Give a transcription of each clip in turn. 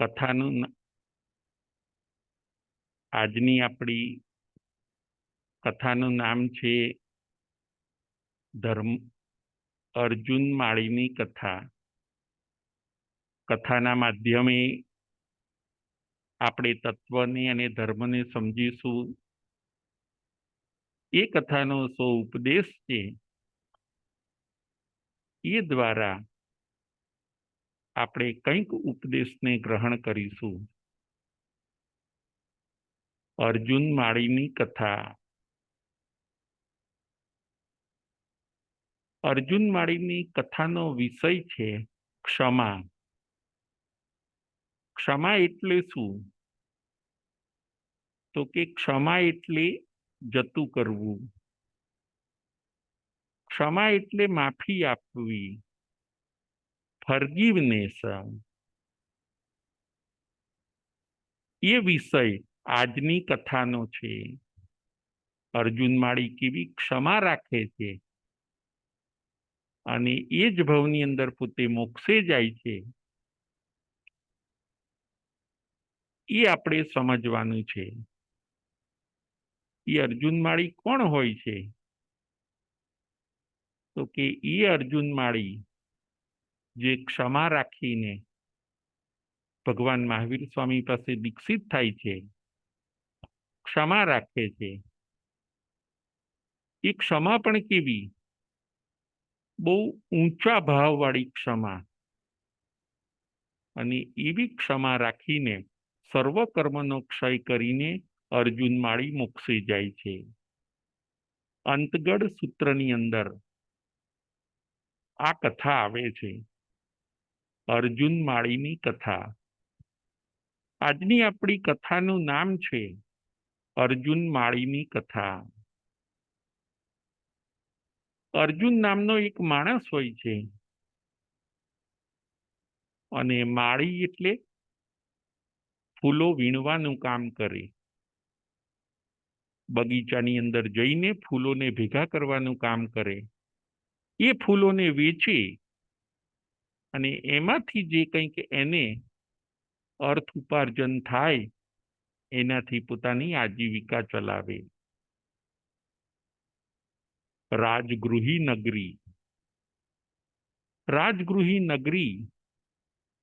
કથાનું આજની આપણી કથાનું નામ છે ધર્મ અર્જુન માળીની કથા. કથાના માધ્યમે આપણે તત્વને અને ધર્મને સમજીશું. એ કથાનો સો ઉપદેશ છે એ દ્વારા આપણે કંઈક ઉપદેશને ગ્રહણ કરીશું. અર્જુન માળીની કથા. અર્જુન માળીની કથાનો વિષય છે ક્ષમા. ક્ષમા એટલે શું? તો કે ક્ષમા એટલે જતું કરવું. ક્ષમા એટલે માફી આપવી, ફોરગિવનેસ. એ વિષય આજની કથાનો છે. અર્જુન માળી કેવી ક્ષમા રાખે છે અને એ જ ભવની અંદર પોતે મોક્ષે જાય છે, એ આપણે સમજવાનું છે. એ અર્જુન માળી કોણ હોય છે? તો કે એ અર્જુન માળી જે ક્ષમા રાખીને ભગવાન મહાવીર સ્વામી પાસે દીક્ષિત થાય છે, ક્ષમા રાખે છે. એ ક્ષમા પણ કેવી? બહુ ઊંચા ભાવવાળી ક્ષમા. અને એવી ક્ષમા રાખીને સર્વ કર્મનો ક્ષય કરીને અર્જુન માળી મોક્ષે જાય છે. અંતગઢ સૂત્રની અંદર આ કથા આવે છે, અર્જુન માળીની કથા. આજની આપણી કથાનું નામ છે અર્જુન માળીની કથા. અર્જુન નામનો એક માણસ હોય છે અને માળી એટલે ફૂલો વીણવાનું કામ કરે. બગીચાની અંદર જઈને ફૂલોને ભેગા કરવાનું કામ કરે. એ ફૂલોને વેચે અને એમાંથી જે કંઈક એને અર્થ ઉપાર્જન થાય એનાથી પોતાની આજીવિકા ચલાવે. રાજગૃહી નગરી. રાજગૃહી નગરી,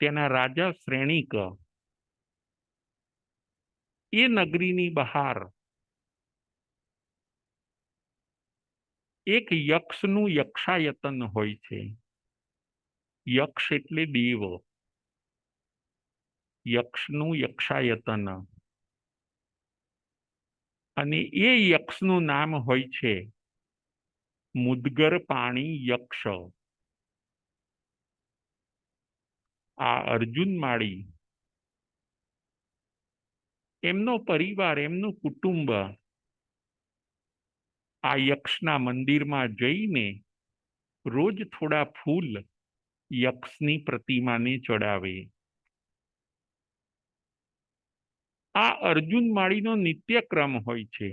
તેના રાજા શ્રેણીક. એ નગરીની બહાર એક યક્ષનું યક્ષાયતન હોય છે. યક્ષ એટલે દેવ. યક્ષનું યક્ષાયતન. અને એ યક્ષનું નામ હોય છે મુદ્ગર પાણી યક્ષ. આ અર્જુન માળી, એમનો પરિવાર, એમનું કુટુંબ આ યક્ષના મંદિરમાં જઈને રોજ થોડા ફૂલ યક્ષની પ્રતિમાને ચડાવે. આ અર્જુન માળીનો નિત્યક્રમ હોય છે.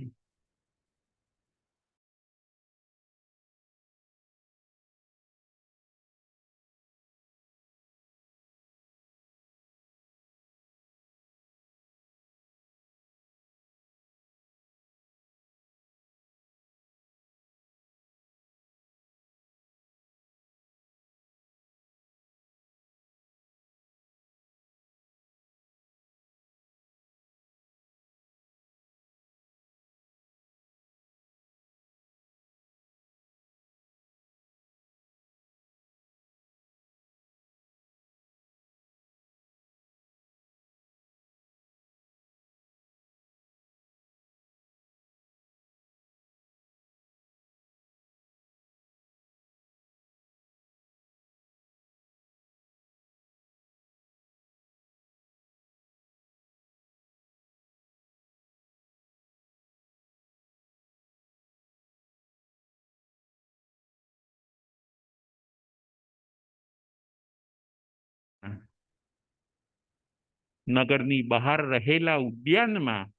નગરની બહાર રહેલા ઉદ્યાનમાં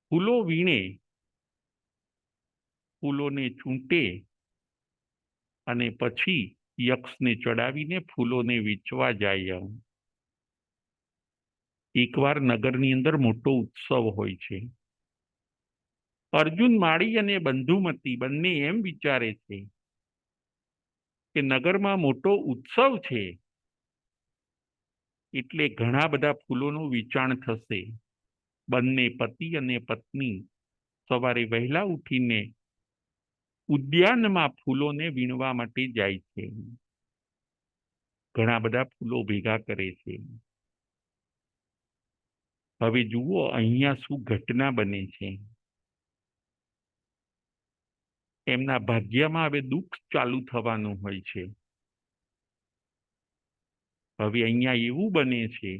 ફૂલો વીણે, ફૂલોને ચૂંટે અને પછી યક્ષને ચડાવીને ફૂલોને વેચવા જાય. એકવાર નગરની અંદર મોટો ઉત્સવ હોય છે. અર્જુન માળી અને બંધુમતી બંને એમ વિચારે છે કે નગરમાં મોટો ઉત્સવ છે એટલે ઘણા બધા ફૂલોનું વેચાણ થશે. બંને પતિ અને પત્ની સવારે વહેલા ઉઠીને ઉદ્યાનમાં ફૂલોને વીણવા માટે જાય છે. ઘણા બધા ફૂલો ભેગા કરે છે. હવે જુઓ અહીંયા શું ઘટના બને છે. એમના ભાગ્યમાં હવે દુઃખ ચાલુ થવાનું હોય છે. હવે અહીંયા એવું બને છે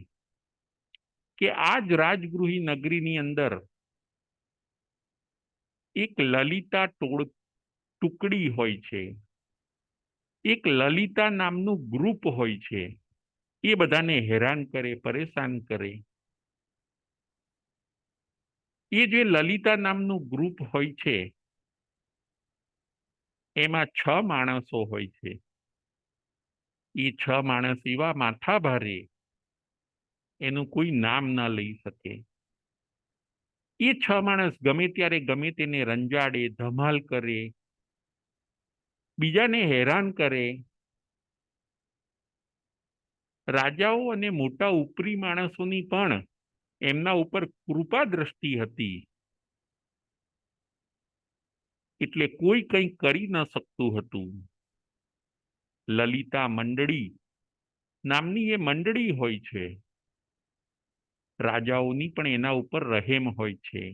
કે આ જ રાજગૃહી નગરીની અંદર એક લલિતા ટુકડી હોય છે. એક લલિતા નામનું ગ્રુપ હોય છે. એ બધાને હેરાન કરે, પરેશાન કરે. એ જે લલિતા નામનું ગ્રુપ હોય છે એમાં 6 માણસો હોય છે. એ 6 માણસ એવા માથા ભારે એનું કોઈ નામ ન લઈ શકે. એ 6 માણસ ગમે ત્યારે ગમે તેને રંજાડે, ધમાલ કરે, બીજાને હેરાન કરે. રાજાઓ અને મોટા ઉપરી માણસોની પણ એમના ઉપર કૃપા દ્રષ્ટિ હતી. એટલે કોઈ કંઈ કરી ન શકતું હતું. લલિતા મંડળી નામની એ મંડળી હોય છે. રાજાઓની પણ એના ઉપર રહેમ હોય છે.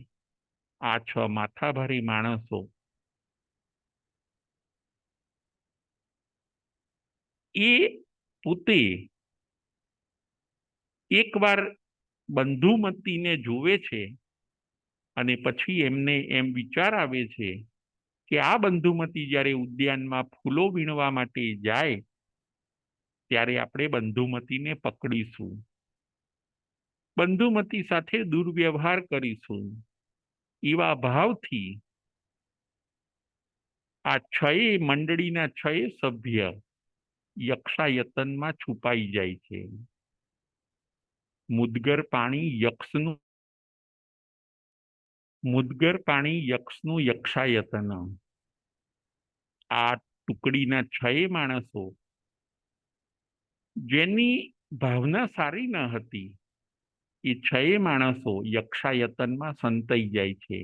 આ 6 માથાભારે માણસો એ પોતે એકવાર બંધુમતીને જોવે છે અને પછી એમને એમ વિચાર આવે છે કે આ બંધુમતી જ્યારે ઉદ્યાનમાં ફૂલો વીણવા માટે જાય ત્યારે આપણે બંધુમતીને પકડીશું, બંધુમતી સાથે દુર્વ્યવહાર કરીશું. એવા ભાવથી આ 6 મંડળીના 6 સભ્ય યક્ષાયતનમાં છુપાઈ જાય છે. મુદગર પાણી યક્ષનું યક્ષાયતન. આ ટુકડીના 6 માણસો જેની ભાવના સારી ન હતી એ 6 માણસો યક્ષાયતનમાં સંતાઈ જાય છે.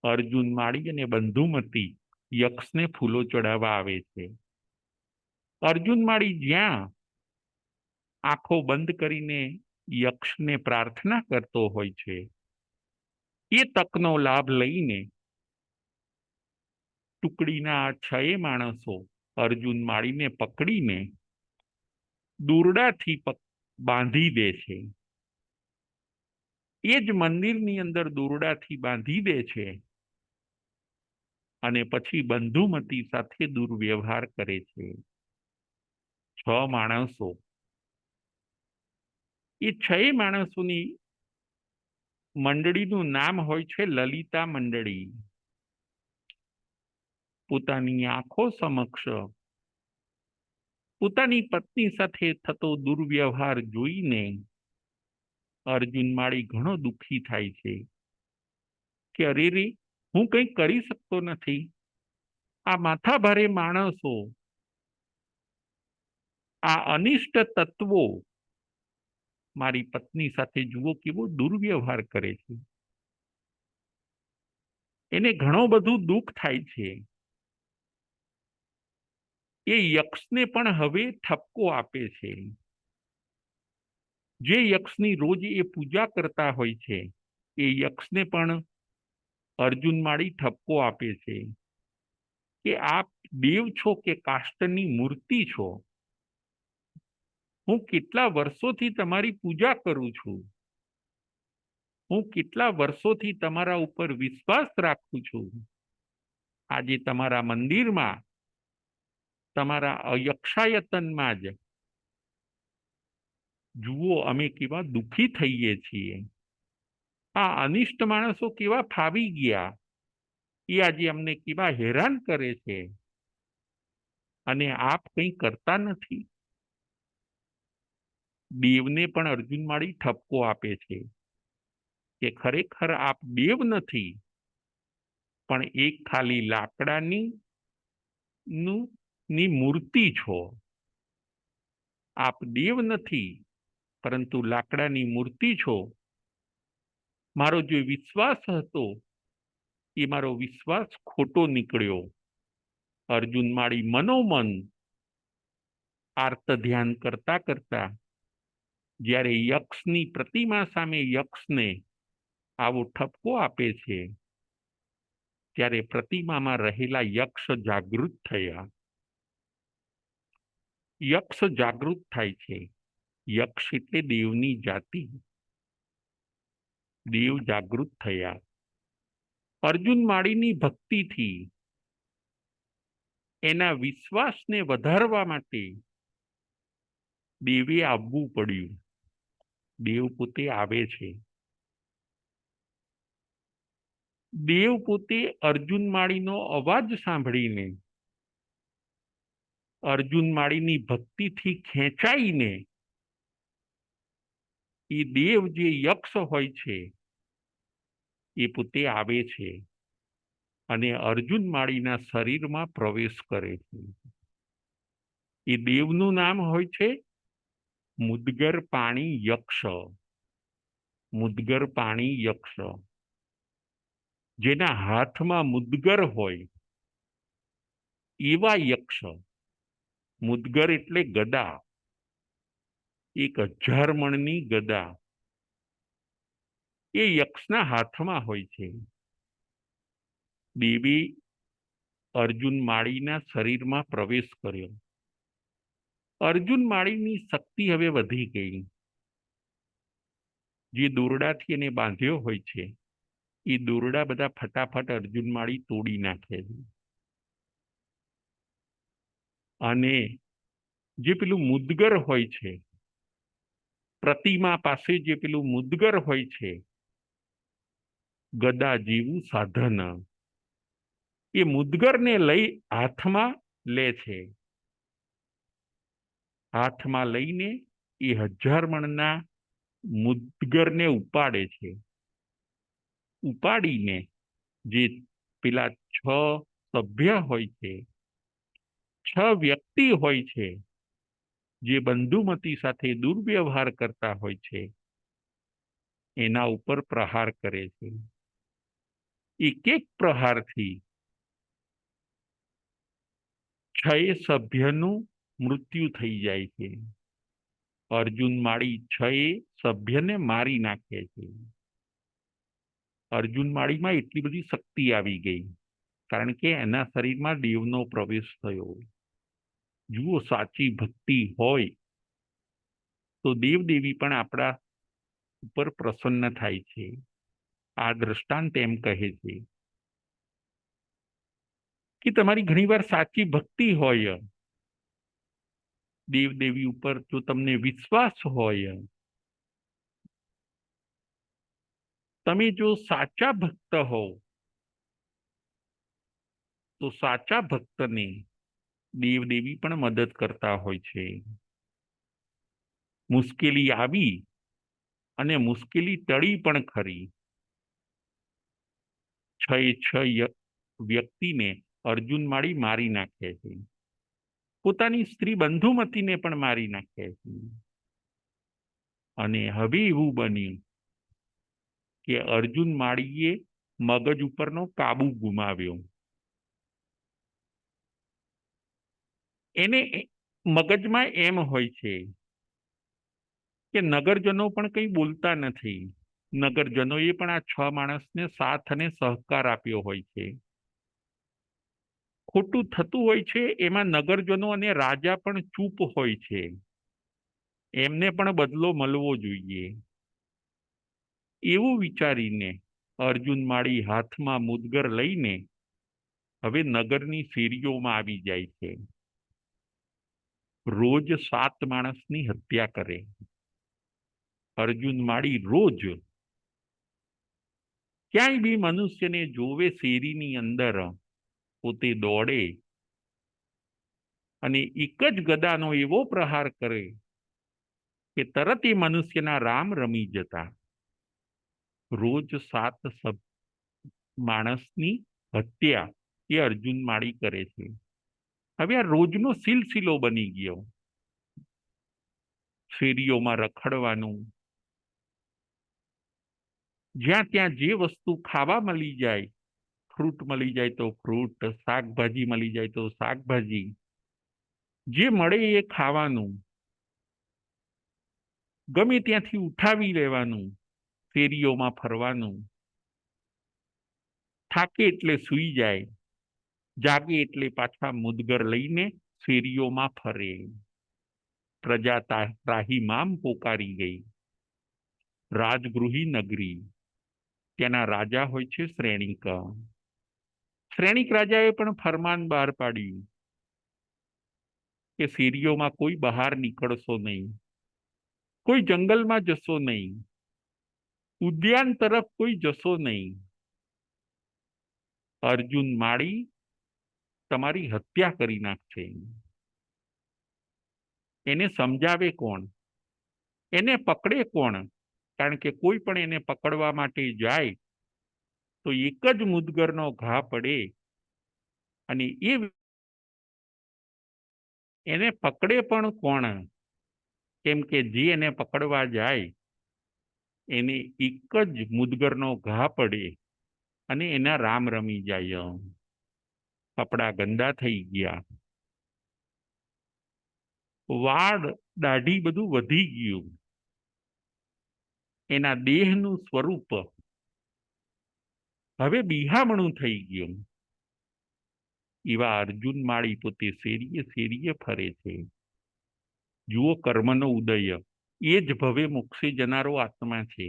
અર્જુન માળી અને બંધુમતી યક્ષને ફૂલો ચડાવવા આવે છે. અર્જુન માળી જ્યાં આંખો બંધ કરીને યક્ષને પ્રાર્થના કરતો હોય છે એ તકનો લાભ લઈને ટુકડીના 6 માણસો અર્જુન માળીને પકડીને દોરડાથી બાંધી દે છે. એ જ મંદિરની અંદર દોરડાથી બાંધી દે છે અને પછી બંધુમતી સાથે દુર્વ્યવહાર કરે છે. 6 માણસો એ 6 માણસોની મંડળીનું નામ હોય છે લલિતા મંડળી. પોતાની આંખો સમક્ષ પોતાની પત્ની સાથે થતો દુર્વ્યવહાર જોઈને અર્જુન માળી ઘણો દુઃખી થાય છે કે અરે રે, હું કંઈ કરી શકતો નથી. આ માથાભારે માણસો, આ અનિષ્ટ તત્વો મારી પત્ની સાથે જુઓ કેવો દુર્વ્યવહાર કરે છે. એને ઘણો બધું દુઃખ થાય છે. એ યક્ષને પણ હવે ઠપકો આપે છે. જે યક્ષની રોજ એ પૂજા કરતા હોય છે એ યક્ષને પણ અર્જુન માળી ઠપકો આપે છે કે આપ દેવ છો કે કાષ્ટની મૂર્તિ છો? હું કેટલા વર્ષોથી તમારી પૂજા કરું છું. હું કેટલા વર્ષોથી તમારા ઉપર વિશ્વાસ રાખું છું. આજે તમારા મંદિરમાં, તમારા યક્ષાયતનમાં જ જુઓ અમે કેવા દુઃખી થઈએ છીએ. આ અનિષ્ટ માણસો કેવા ફાવી ગયા, એ આજે અમને કેવા હેરાન કરે છે અને આપ કંઈ કરતા નથી. દેવને પણ અર્જુન માળી ઠપકો આપે છે કે ખરેખર આપ દેવ નથી, પણ એક ખાલી લાકડાની ની મૂર્તિ છો. આપ દેવ નથી, પરંતુ લાકડાની મૂર્તિ છો. મારો જે વિશ્વાસ હતો એ મારો વિશ્વાસ ખોટો નીકળ્યો. અર્જુન માળી મનોમન આર્ત ધ્યાન કરતા કરતા જ્યારે યક્ષની પ્રતિમા સામે યક્ષને આવો ઠપકો આપે છે, ત્યારે પ્રતિમામાં રહેલા યક્ષ જાગૃત થયા. યક્ષ જાગૃત થાય છે. યક્ષ એટલે દેવની જાતિ. દેવ જાગૃત થયા. અર્જુન માળીની ભક્તિથી એના વિશ્વાસને વધારવા માટે દેવે આવવું પડ્યું. દેવ પોતે આવે છે. દેવ પોતે અર્જુન માળીનો અવાજ સાંભળીને, અર્જુન માળીની ભક્તિથી ખેંચાઈને એ દેવ જે યક્ષ હોય છે એ પોતે આવે છે અને અર્જુન માળીના શરીરમાં પ્રવેશ કરે છે. એ દેવનું નામ હોય છે મુદ્ગર પાણી યક્ષ. મુદ્ગર પાણી યક્ષ, જેના હાથમાં મુદ્ગર હોય એવા યક્ષ. મુદ્ગર એટલે ગદા, 1000 મણની ગદા એ યક્ષના હાથમાં હોય છે. દેવે અર્જુન માળીના શરીરમાં પ્રવેશ કર્યો. અર્જુન માળીની શક્તિ હવે વધી ગઈ. જે દોરડાથી એને બાંધ્યો હોય છે એ દોરડા બધા ફટાફટ અર્જુન માળી તોડી નાખે છે. અને જે પેલું મુદ્ગર હોય છે, પ્રતિમા પાસે જે પેલું મુદ્ગર હોય છે, ગદા જેવું સાધન, એ મુદ્ગરને લઈ હાથમાં લે છે. હાથમાં લઈને એ 1000 મણના મુદ્ગરને ઉપાડે છે. ઉપાડીને જે પેલા 6 સભ્ય હોય છે, 6 વ્યક્તિ હોય છે, જે બંધુમતી સાથે દુર્વ્યવહાર કરતા હોય છે, એના ઉપર પ્રહાર કરે છે. એક એક પ્રહારથી 6 સભ્યનું મૃત્યુ થઈ જાય છે. અર્જુન માળી 6 સભ્યને મારી નાખે છે. અર્જુન માળીમાં એટલી બધી શક્તિ આવી ગઈ, કારણ કે એના શરીરમાં દેવનો પ્રવેશ થયો. જુઓ, સાચી ભક્તિ હોય તો દેવદેવી પણ આપણા ઉપર પ્રસન્ન થાય છે. આ દ્રષ્ટાંત એમ કહે છે કે તમારી ઘણીવાર સાચી ભક્તિ હોય, દેવદેવી ઉપર જો તમને વિશ્વાસ હોય, તમે જો સાચા ભક્ત હો, તો સાચા ભક્તને દેવદેવી પણ મદદ કરતા હોય છે. મુશ્કેલી આવી અને મુશ્કેલી ટળી પણ ખરી. 6 વ્યક્તિને અર્જુન માળી મારી નાખે છે. પોતાની સ્ત્રી બંધુમતીને પણ મારી નાખે છે. અને હવે એવું બન્યું કે અર્જુન માળીએ મગજ ઉપરનો કાબુ ગુમાવ્યો. એને મગજમાં એમ હોય છે કે નગરજનો પણ કંઈ બોલતા નથી. નગરજનોએ પણ આ 6 માણસને સાથ અને સહકાર આપ્યો હોય છે. ખોટું થતું હોય છે એમાં નગરજનો અને રાજા પણ ચૂપ હોય છે. એમને પણ બદલો મળવો જોઈએ. એવું વિચારીને અર્જુન માળી હાથમાં મુદ્ગર લઈને હવે નગરની શેરીઓમાં આવી જાય છે. રોજ 7 માણસની હત્યા કરે. અર્જુન માળી રોજ ક્યાંય બી મનુષ્યને જોવે શેરીની અંદર, પોતે દોડે અને એક જ ગદાનો એવો પ્રહાર કરે કે તરત એ મનુષ્યના રામ રમી જતા. રોજ 7 માણસની હત્યા એ અર્જુન માળી કરે છે. હવે આ રોજનો સિલસિલો બની ગયો. શેરીઓમાં રખડવાનું, જ્યાં ત્યાં જે વસ્તુ ખાવા મળી જાય, ફ્રૂટ મળી જાય તો ફ્રૂટ, શાકભાજી મળી જાય તો શાકભાજી, જે મળે એ ખાવાનું, ગમે ત્યાંથી ઉઠાવી લેવાનું, શેરીઓમાં ફરવાનું, થાકે એટલે સૂઈ જાય, જાગે એટલે પાછા મુદગર લઈને શેરીઓમાં ફરે. પ્રજા ત્રાહિમામ પોકારી ગઈ. રાજગૃહી નગરી, ત્યાંના રાજા હોય છે શ્રેણિક. શ્રેણિક રાજાએ પણ ફરમાન બહાર પાડ્યું કે શેરીઓમાં કોઈ બહાર નીકળશો નહીં, કોઈ જંગલમાં જશો નહીં, ઉદ્યાન તરફ કોઈ જશો નહીં. અર્જુન માળી તમારી હત્યા કરી નાખશે. એને સમજાવે કોણ? એને પકડે કોણ? કારણ કે કોઈ પણ એને પકડવા માટે જાય તો એક જ મુદગરનો ઘા પડે અને એને પકડે પણ કોણ? કેમ કે જે એને પકડવા જાય એને એક જ મુદગરનો ઘા પડે અને એના રામ રમી જાય. કપડા ગંદા થઈ ગયા, વાળ દાઢી બધું વધી ગયું, એના દેહનું સ્વરૂપ હવે બિહામણું થઈ ગયું. એવા અર્જુન માળી પોતે શેરીએ શેરીએ ફરે છે. જુઓ કર્મનો ઉદય, એ જ ભવે મોક્ષે જનારો આત્મા છે.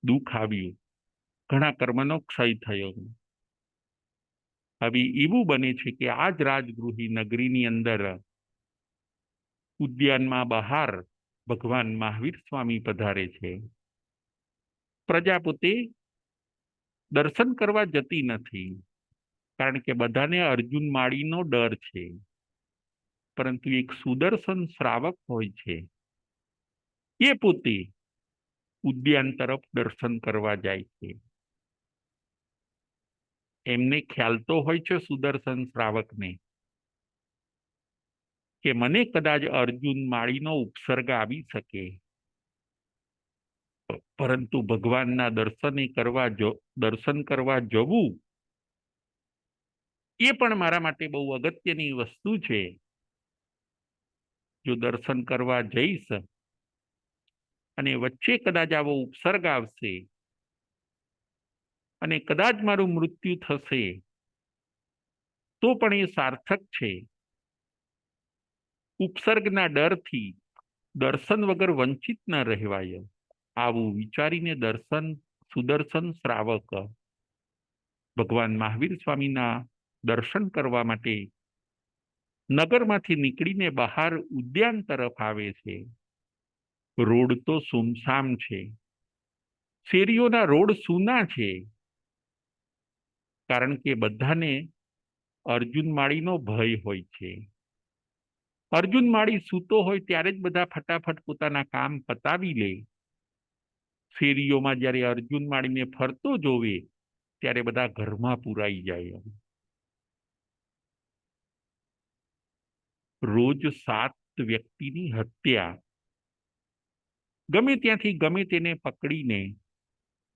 દુઃખ આવ્યું, ઘણા કર્મનો ક્ષય થયો. હવે એવું બને છે કે આ જ રાજગૃહી નગરીની અંદર ઉદ્યાનમાં બહાર ભગવાન મહાવીર સ્વામી પધારે છે. પ્રજા પોતે દર્શન કરવા જતી નથી, કારણ કે બધાને અર્જુન માળીનો ડર છે. પરંતુ એક સુદર્શન શ્રાવક હોય છે, એ પોતે ઉદ્યાન તરફ દર્શન કરવા જાય છે. એમને ખ્યાલ તો હોય છે સુદર્શન શ્રાવકને કે મને કદાચ અર્જુન માળીનો ઉપસર્ગ આવી શકે, પરંતુ ભગવાનના દર્શન કરવા જવું એ પણ મારા માટે બહુ અગત્યની વસ્તુ છે. જો દર્શન કરવા જઈશ અને વચ્ચે કદાચ આવો ઉપસર્ગ આવશે અને કદાચ મારું મૃત્યુ થશે તો પણ એ સાર્થક છે. ઉપસર્ગના ડરથી દર્શન વગર વંચિત ન રહેવાય. આવું વિચારીને સુદર્શન શ્રાવક ભગવાન મહાવીર સ્વામીના દર્શન કરવા માટે નગરમાંથી નીકળીને બહાર ઉદ્યાન તરફ આવે છે. રોડ તો સુમસામ છે, શેરીઓના રોડ સૂના છે, કારણ કે બધાને અર્જુન માળીનો ભય હોય છે. અર્જુન માળી સૂતો હોય ત્યારે જ બધા ફટાફટ પોતાના કામ પતાવી લે. શેરીઓમાં જ્યારે અર્જુન માળીને ફરતો જોવે ત્યારે બધા ઘરમાં પુરાઈ જાય. રોજ 7 વ્યક્તિની હત્યા, ગમે ત્યાંથી ગમે તેને પકડીને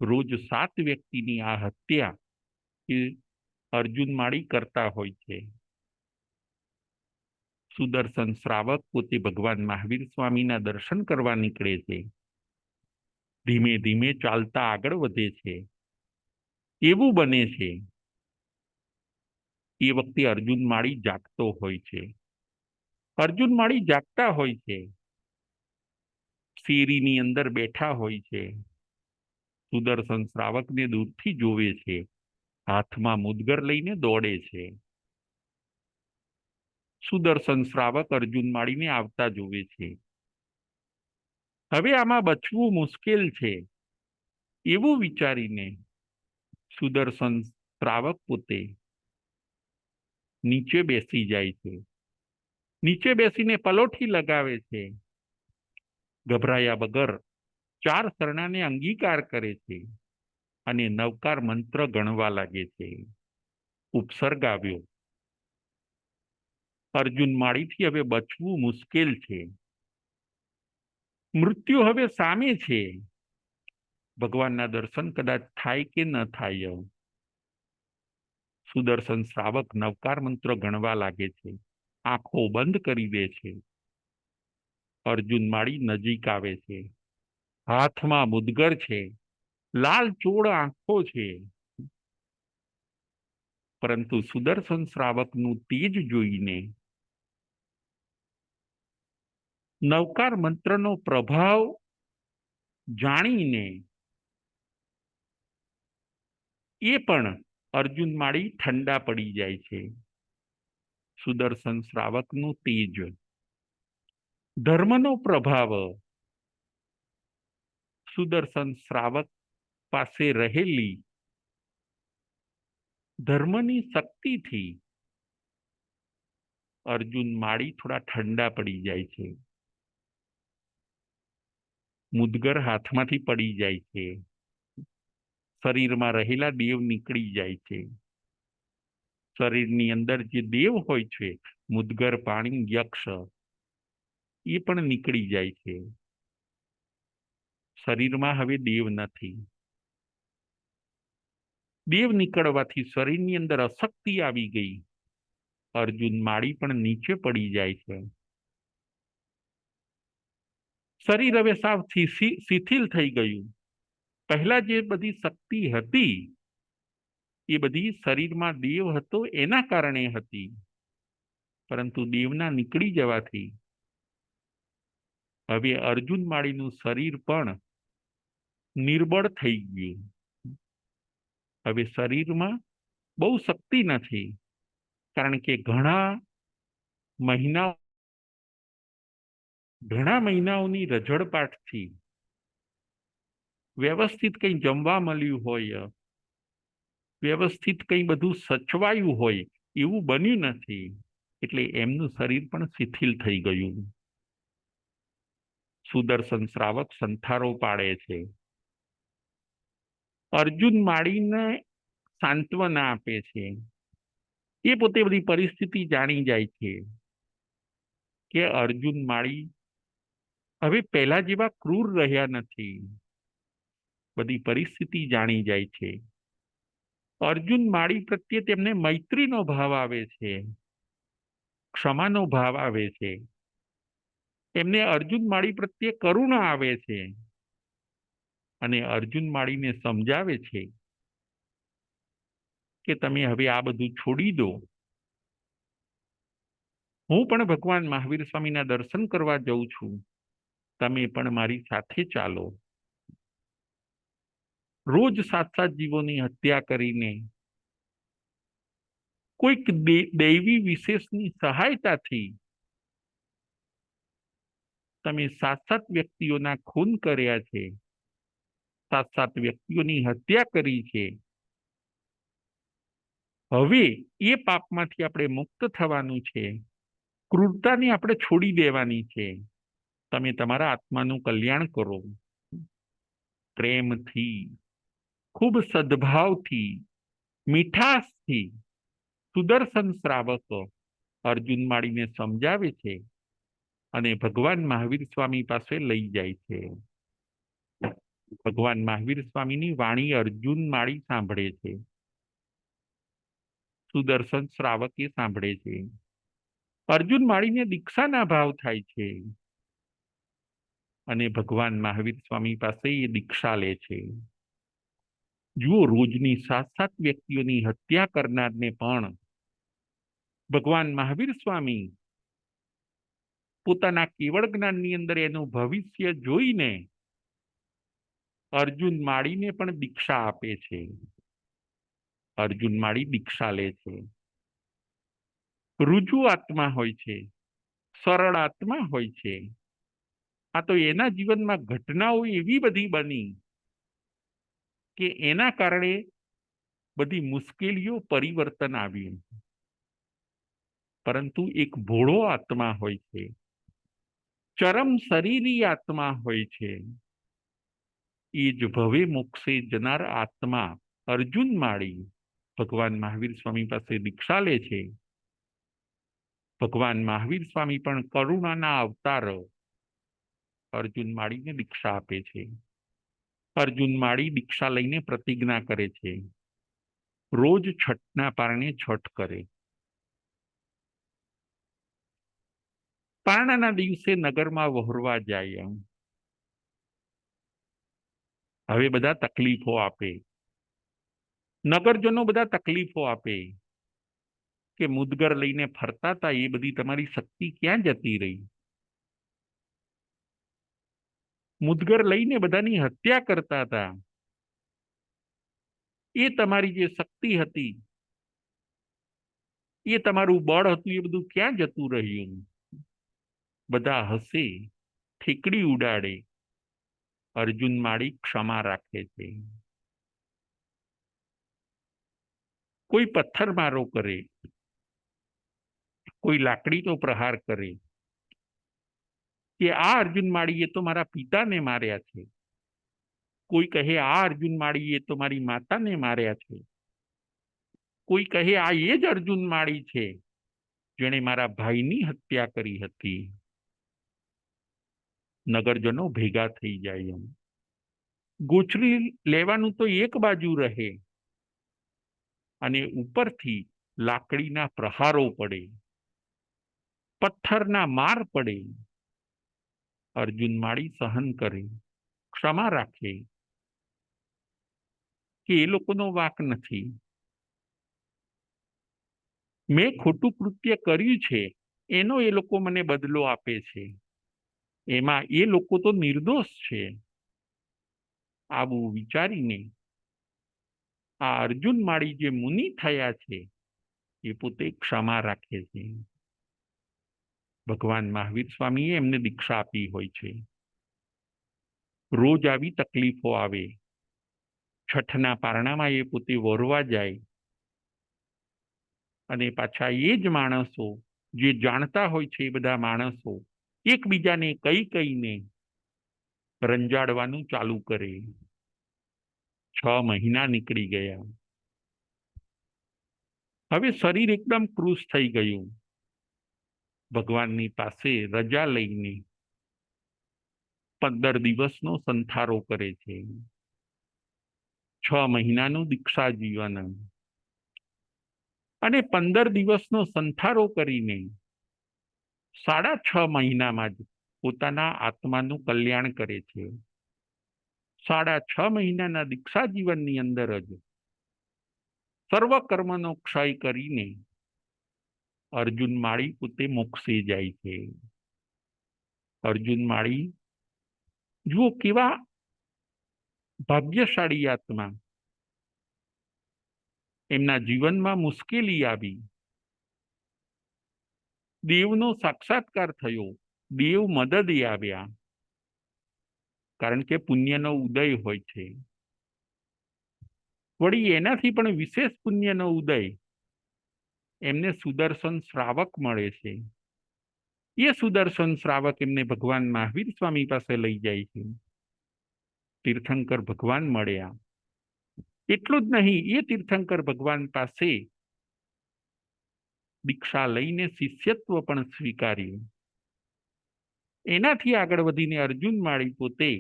રોજ 7 વ્યક્તિની આ હત્યા એ અર્જુન માળી કરતા હોય છે. સુદર્શન શ્રાવક પોતે ભગવાન મહાવીર સ્વામીના દર્શન કરવા નીકળે છે. ધીમે ધીમે ચાલતા આગળ વધે છે. એવું બને છે એ વખતે અર્જુન માળી જાગતો હોય છે. અર્જુન માળી જાગતા હોય છે, શેરીની અંદર બેઠા હોય છે. સુદર્શન શ્રાવકને દૂરથી જોવે છે, હાથમાં મુદગર લઈને દોડે છે. સુદર્શન શ્રાવક અર્જુન માળીને આવતા જોવે છે. હવે આમાં બચવું મુશ્કેલ છે એવું વિચારીને સુદર્શન શ્રાવક પોતે નીચે બેસી જાય છે. નીચે બેસીને પલોઠી લગાવે છે ગભરાયા વગર 4 સરણાને અંગીકાર કરે છે અને નવકાર મંત્ર ગણવા લાગે છે. ઉપસર્ગ આવ્યો. અર્જુન માળીથી હવે બચવું મુશ્કેલ છે. મૃત્યુ હવે સામે છે. ભગવાનના દર્શન કદાચ થાય કે ન થાય. સુદર્શન શ્રાવક નવકાર મંત્ર ગણવા લાગે છે. આંખો બંધ કરી દે છે. અર્જુન માળી નજીક આવે છે. હાથમાં મુદગર છે. લાલ ચોળ આંખો છે. પરંતુ સુદર્શન શ્રાવકનું તેજ જોઈને, નવકાર મંત્રનો પ્રભાવ જાણીને એ પણ અર્જુન માળી ઠંડા પડી જાય છે. સુદર્શન શ્રાવકનું તેજ, ધર્મનો પ્રભાવ સુદર્શન શ્રાવક પાસે રહેલી ધર્મની શક્તિથી અર્જુન માળી થોડા ઠંડા પડી જાય છે. મુદગર હાથમાંથી પડી જાય છે. શરીરમાં રહેલા દેવ નીકળી જાય છે. શરીરની અંદર જે દેવ હોય છે, મુદગર, પાણી, યક્ષ, એ પણ નીકળી જાય છે. શરીરમાં હવે દેવ નથી. દેવ નીકળવાથી શરીરની અંદર અશક્તિ આવી ગઈ. અર્જુન માળી પણ નીચે પડી જાય છે. શરીર હવે સાવ શિથિલ થઈ ગયું. પહેલા જે બધી શક્તિ હતી એ બધી શરીરમાં દેવ હતો એના કારણે હતી, પરંતુ દેવના નીકળી જવાથી હવે અર્જુન માળીનું શરીર પણ નિર્બળ થઈ ગયું. હવે શરીરમાં બહુ શક્તિ નથી, કારણ કે ઘણા મહિનાઓની રઝળપાટથી વ્યવસ્થિત કંઈ જમવા મળ્યું હોય, વ્યવસ્થિત કંઈ બધું સચવાયું હોય એવું બન્યું નથી, એટલે એમનું શરીર પણ શિથિલ થઈ ગયું. સુદર્શન શ્રાવક સંથારો પાડે છે. અર્જુન માળીને સાંત્વના આપે છે. એ પોતે બધી પરિસ્થિતિ જાણી જાય છે કે અર્જુન માળી હવે પહેલા જેવા ક્રૂર રહ્યા નથી. બધી પરિસ્થિતિ જાણી જાય છે. અર્જુન માળી પ્રત્યે તેમને મૈત્રીનો ભાવ આવે છે, ક્ષમાનો ભાવ આવે છે. એમને અર્જુન માળી પ્રત્યે કરુણા આવે છે અને અર્જુન માળીને સમજાવે છે કે તમે હવે આ બધું છોડી દો. હું પણ ભગવાન મહાવીર સ્વામીના દર્શન કરવા જઉં છું, તમે પણ મારી સાથે ચાલો. રોજ 7 જીવોની હત્યા કરીને કોઈક દૈવી વિશેષની સહાયતાથી તમે 7 વ્યક્તિઓના ખૂન કર્યા છે, 7 વ્યક્તિઓની હત્યા કરી છે. હવે એ પાપમાંથી આપણે મુક્ત થવાનું છે. ક્રૂરતાને આપણે છોડી દેવાની છે. તમે તમારા આત્માનું કલ્યાણ કરો. પ્રેમથી, ખૂબ સદભાવથી, મીઠાશથી સુદર્શન શ્રાવક અર્જુન માળીને સમજાવે છે અને ભગવાન મહાવીર સ્વામી પાસે લઈ જાય છે. ભગવાન મહાવીર સ્વામીની વાણી અર્જુન માળી સાંભળે છે. સુદર્શન શ્રાવકે સાંભળે છે. અર્જુન માળીને દીક્ષાના ભાવ થાય છે અને ભગવાન મહાવીર સ્વામી પાસે એ દીક્ષા લે છે. જુઓ, રોજની 7 વ્યક્તિઓની હત્યા કરનારને પણ ભગવાન મહાવીર સ્વામી પોતાના કેવળ જ્ઞાનની અંદર એનું ભવિષ્ય જોઈને અર્જુન માળીને પણ દીક્ષા આપે છે. અર્જુન માળી દીક્ષા લે છે. રુજુ આત્મા હોય છે, સરળ આત્મા હોય છે. આ તો એના જીવનમાં ઘટનાઓ એવી બધી બની કે એના કારણે બધી મુશ્કેલીઓ, પરિવર્તન આવ્યું. પરંતુ એક ભોળો આત્મા હોય છે, ચરમ શરીરી આત્મા હોય છે, એ જ ભવે મોક્ષે જનાર આત્મા અર્જુન માળી ભગવાન મહાવીર સ્વામી પાસે દીક્ષા લે છે. ભગવાન મહાવીર સ્વામી પણ કરુણાના અવતાર અર્જુન માળીને દીક્ષા આપે છે. અર્જુન માળી દીક્ષા લઈને પ્રતિજ્ઞા કરે છે, રોજ છઠના પારણે છઠ કરે. પારણાના દિવસે નગરમાં વહોરવા જાય. હવે બધા તકલીફો આપે, નગરજનો બધા તકલીફો આપે કે મુદગર લઈને ફરતા હતા એ બધી તમારી શક્તિ ક્યાં જતી રહી? મુદગર લઈને બધાની હત્યા કરતા હતા, એ તમારી જે શક્તિ હતી, એ તમારું બળ હતું, એ બધું ક્યાં જતું રહ્યું? બધા હસે, ઠીકડી ઉડાડે. અર્જુન માળી ક્ષમા રાખે છે. કોઈ પથ્થરમારો કરે, કોઈ લાકડીનો પ્રહાર કરે કે આ અર્જુન માળીએ તો મારા પિતાને માર્યા છે, કોઈ કહે આ અર્જુન માળીએ તો મારી માતાને માર્યા છે, કોઈ કહે આ એ જ અર્જુન માળી છે જેણે મારા ભાઈની હત્યા કરી હતી. નગરજનો ભેગા થઈ જાય. ગોચરી લેવાનું તો એક બાજુ રહે અને ઉપરથી લાકડીના પ્રહારો પડે, પથ્થરના માર પડે. અર્જુન માળી સહન કરે, ક્ષમા રાખે કે એ લોકોનો વાંક નથી, મેં ખોટું કૃત્ય કર્યું છે એનો એ લોકો મને બદલો આપે છે, એમાં એ લોકો તો નિર્દોષ છે. આવું વિચારીને આ અર્જુન માળી જે મુનિ થયા છે એ પોતે ક્ષમા રાખે છે. ભગવાન મહાવીર સ્વામીએ એમને દીક્ષા આપી હોય છે. રોજ આવી તકલીફો આવે, છઠના પારણામાં એ પોતે વરવા જાય અને પાછા એ જ માણસો જે જાણતા હોય છે, એ બધા માણસો એકબીજાને કઈ કઈને રંજાડવાનું ચાલુ કરે. 6 મહિના નીકળી ગયા. હવે શરીર એકદમ કૃશ થઈ ગયું. ભગવાનની પાસે રજા લઈને 15 દિવસનો સંથારો કરે છે. 6 મહિનાનું દીક્ષા જીવન અને 15 દિવસનો સંથારો કરીને 6.5 મહિનામાં જ પોતાના આત્માનું કલ્યાણ કરે છે. 6.5 મહિનાના દીક્ષા જીવનની અંદર જ સર્વ કર્મનો ક્ષય કરીને અર્જુન માળી પોતે મોક્ષે જાય છે. અર્જુન માળી જુઓ કેવા ભાગ્યશાળી આત્મા. એમના જીવનમાં મુશ્કેલી આવી, દેવનો સાક્ષાત્કાર થયો, દેવ મદદે આવ્યા, કારણ કે પુણ્યનો ઉદય હોય છે. વળી એનાથી પણ વિશેષ પુણ્યનો ઉદય એમને સુદર્શન શ્રાવક મળે છે. એ સુદર્શન શ્રાવક એમને ભગવાન મહાવીર સ્વામી પાસે લઈ જાય છે. તીર્થંકર ભગવાન મળ્યા. એટલું જ નહીં, એ તીર્થંકર ભગવાન પાસે દીક્ષા લઈને શિષ્યત્વ પણ સ્વીકાર્યું. એનાથી આગળ વધીને અર્જુન માળી પોતે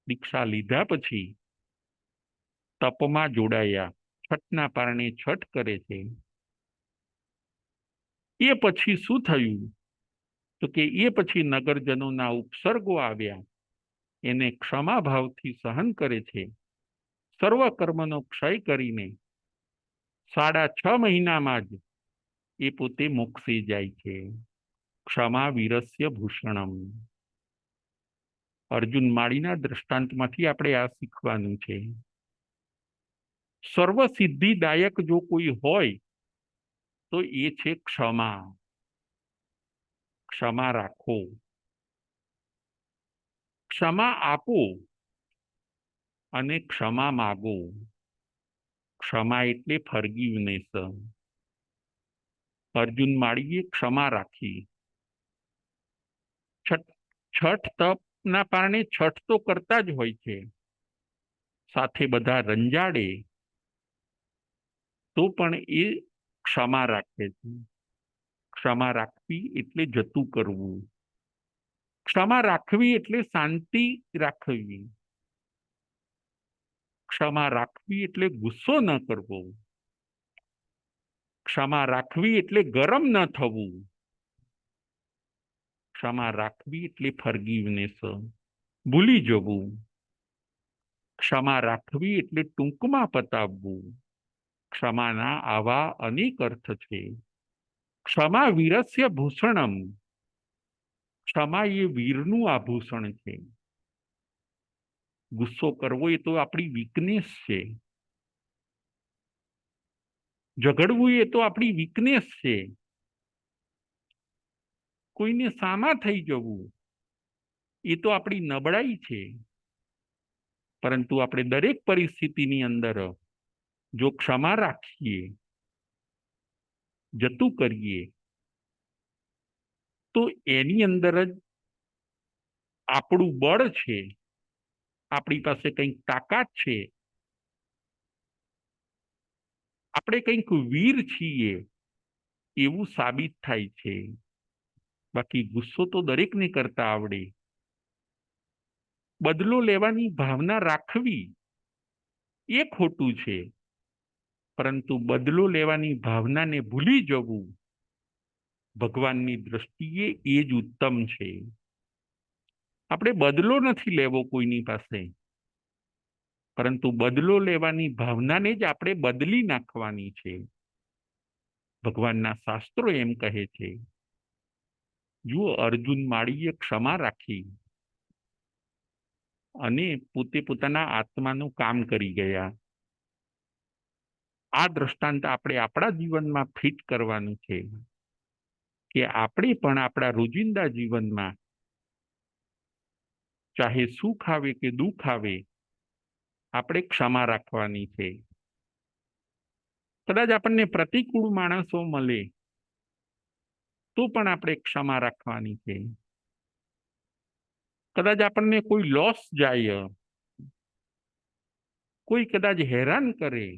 દીક્ષા લીધા પછી તપમાં જોડાયા, છઠના પારણે છઠ કરે છે. એ પછી શું થયું તો કે એ પછી નગરજનોના ઉપસર્ગો આવ્યા, એને ક્ષમાભાવથી સહન કરે છે. સર્વ કર્મનો ક્ષય કરીને 6.5 મહિનામાં જ એ પોતે મોક્ષે જાય છે. ક્ષમા વીરસ્ય ભૂષણમ. અર્જુન માળીના દ્રષ્ટાંતમાંથી આપણે આ શીખવાનું છે. સર્વ સિદ્ધિદાયક જો કોઈ હોય તો એ છે ક્ષમા. ક્ષમા રાખો, ક્ષમા આપો અને ક્ષમા માગો. ક્ષમા એટલે ફોરગિવનેસ. અર્જુન માળીએ ક્ષમા રાખી. છઠ તપના પારણે છઠ તો કરતા જ હોય છે, સાથે બધા રંજાડે તો પણ એ ક્ષમા રાખે છે. ક્ષમા રાખવી એટલે જતું કરવું. ક્ષમા રાખવી એટલે શાંતિ રાખવી. ક્ષમા રાખવી એટલે ગુસ્સો ન કરવો. ક્ષમા રાખવી એટલે ગરમ ન થવું. ક્ષમા રાખવી એટલે ફોરગિવનેસ, ભૂલી જવું. ક્ષમા રાખવી એટલે ટૂંકમાં પતાવવું. ક્ષમાના આવા અનેક અર્થ છે. ક્ષમા વીરસ્ય ભૂષણમ. ક્ષમા એ વીરનું આભૂષણ છે. ગુસ્સો કરવો એ તો આપણી વીકનેસ છે. ઝઘડવું એ તો આપણી વીકનેસ છે. કોઈને સામા થઈ જવું એ તો આપણી નબળાઈ છે. પરંતુ આપણે દરેક પરિસ્થિતિની અંદર જો ક્ષમા રાખીએ, જતું કરીએ, તો એની અંદર જ આપણું બળ છે, આપણી પાસે કંઈક તાકાત છે, આપણે કંઈક વીર છીએ એવું સાબિત થાય છે. બાકી ગુસ્સો તો દરેકને કરતા આવડે. બદલો લેવાની ભાવના રાખવી એ ખોટું છે, પરંતુ બદલો લેવાની ભાવનાને ભૂલી જવું ભગવાનની દ્રષ્ટિએ એ જ ઉત્તમ છે. આપણે બદલો નથી લેવો કોઈની પાસે, પરંતુ બદલો લેવાની ભાવનાને જ આપણે બદલી નાખવાની છે. ભગવાનના શાસ્ત્રો એમ કહે છે. જુઓ, અર્જુન માળીએ ક્ષમા રાખી અને પોતે પોતાના આત્માનું કામ કરી ગયા. આ દ્રષ્ટાંત આપણે આપણા જીવનમાં ફિટ કરવાનું છે કે આપણે પણ આપણા રોજિંદા જીવનમાં ચાહે સુખ આવે કે દુઃખ આવે, આપણે ક્ષમા રાખવાની છે. કદાચ આપણને પ્રતિકૂળ માણસો મળે તો પણ આપણે ક્ષમા રાખવાની છે. કદાચ આપણને કોઈ લોસ જાય, કોઈ કદાચ હેરાન કરે,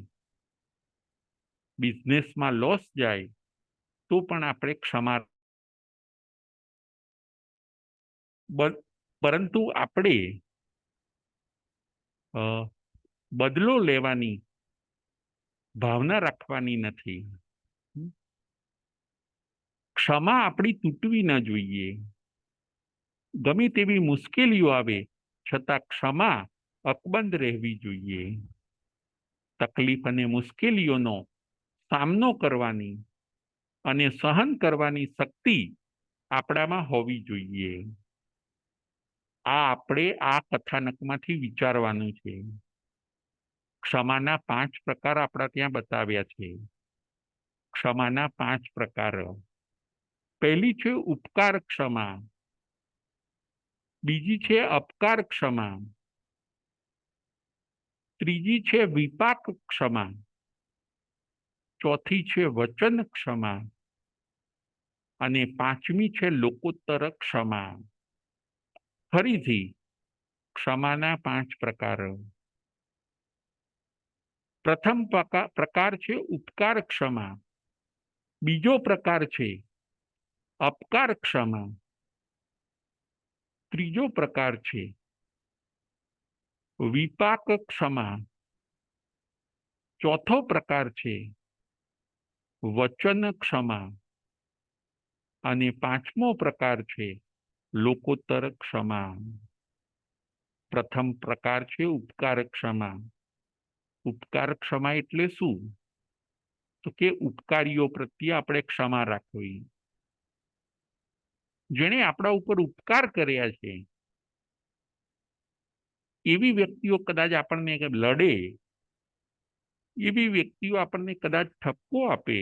બિઝનેસમાં લોસ જાય તો પણ આપણે ક્ષમા. પરંતુ આપણે બદલો લેવાની ભાવના રાખવાની નથી. ક્ષમા આપણી તૂટવી ન જોઈએ. ગમે તેવી મુશ્કેલીઓ આવે છતાં ક્ષમા અકબંધ રહેવી જોઈએ. તકલીફ અને મુશ્કેલીઓનો સામનો કરવાની અને સહન કરવાની શક્તિ આપણામાં હોવી જોઈએ. આ આપણે આ કથાનકમાંથી વિચારવાનું છે. ક્ષમાના 5 પ્રકાર આપણા ત્યાં બતાવ્યા છે. ક્ષમાના 5 પ્રકાર. પહેલી છે ઉપકાર ક્ષમા, બીજી છે અપકાર ક્ષમા, ત્રીજી છે વિપાક ક્ષમા, ચોથી છે વચન ક્ષમા અને પાંચમી છે લોકોત્તર ક્ષમા. ફરીથી ક્ષમાના 5 પ્રકાર. પ્રથમ પ્રકાર છે ઉપકાર ક્ષમા, બીજો પ્રકાર છે અપકાર ક્ષમા, ત્રીજો પ્રકાર છે વિપાક ક્ષમા, ચોથો પ્રકાર છે વચન ક્ષમા અને પાંચમો પ્રકાર છે લોકોત્તર ક્ષમા. પ્રથમ પ્રકાર છે ઉપકાર ક્ષમા. ઉપકાર ક્ષમા એટલે શું? તો કે ઉપકારીઓ પ્રત્યે આપણે ક્ષમા રાખવી. જેણે આપણા ઉપર ઉપકાર કર્યા છે એવી વ્યક્તિઓ કદાચ આપણને લડે, એવી વ્યક્તિઓ આપણને કદાચ ઠપકો આપે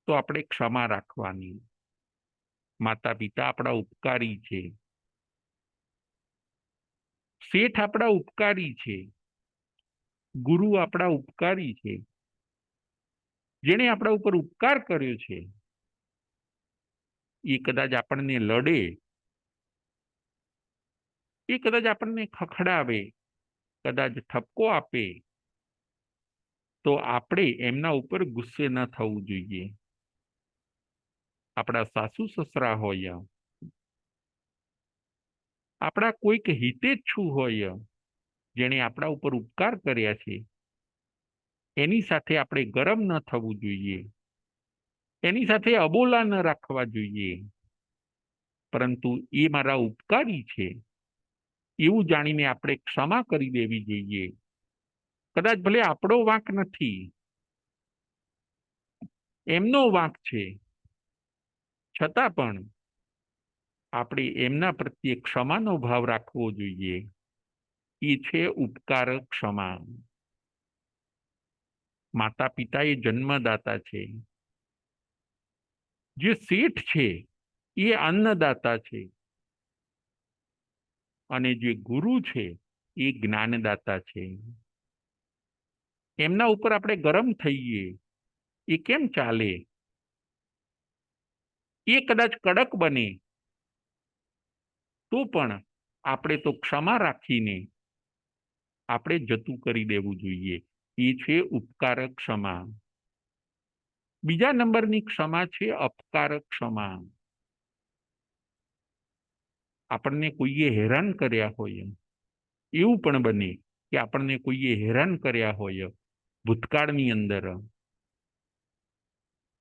તો આપણે ક્ષમા રાખવાની. માતા પિતા આપણા ઉપકારી છે, શેઠ આપણા ઉપકારી છે, ગુરુ આપણા ઉપકારી છે. જેણે આપણા ઉપર ઉપકાર કર્યો છે એ કદાચ આપણને લડે એ કદાચ આપણને ખખડાવે, કદાચ ઠપકો આપે, તો આપણે એમના ઉપર ગુસ્સે ન થવું જોઈએ. આપણા સાસુ સસરા હોય, આપણા કોઈક હિતેચ્છુ હોય, જેણે આપણા ઉપર ઉપકાર કર્યા છે, એની સાથે આપણે ગરમ ન થવું જોઈએ, એની સાથે અબોલા ન રાખવા જોઈએ. પરંતુ એ મારા ઉપકારી છે એવું જાણીને આપણે ક્ષમા કરી દેવી જોઈએ. કદાચ ભલે આપણો વાંક નથી, એમનો વાંક છે, છતાં પણ આપણે એમના પ્રત્યે ક્ષમાનો ભાવ રાખવો જોઈએ. એ છે ઉપકાર ક્ષમા. માતા પિતા એ જન્મદાતા છે, જે શેઠ છે એ અન્નદાતા છે, અને જે ગુરુ છે એ જ્ઞાનદાતા છે. એમના ઉપર આપણે ગરમ થઈએ એ કેમ ચાલે? એ કદાચ કડક બને તો પણ આપણે તો ક્ષમા રાખીને આપણે જતું કરી દેવું જોઈએ. એ છે ઉપકાર ક્ષમા. બીજા નંબરની ક્ષમા છે અપકાર ક્ષમા. આપણને કોઈએ હેરાન કર્યા હોય, એવું પણ બને કે આપણને કોઈએ હેરાન કર્યા હોય ભૂતકાળની અંદર,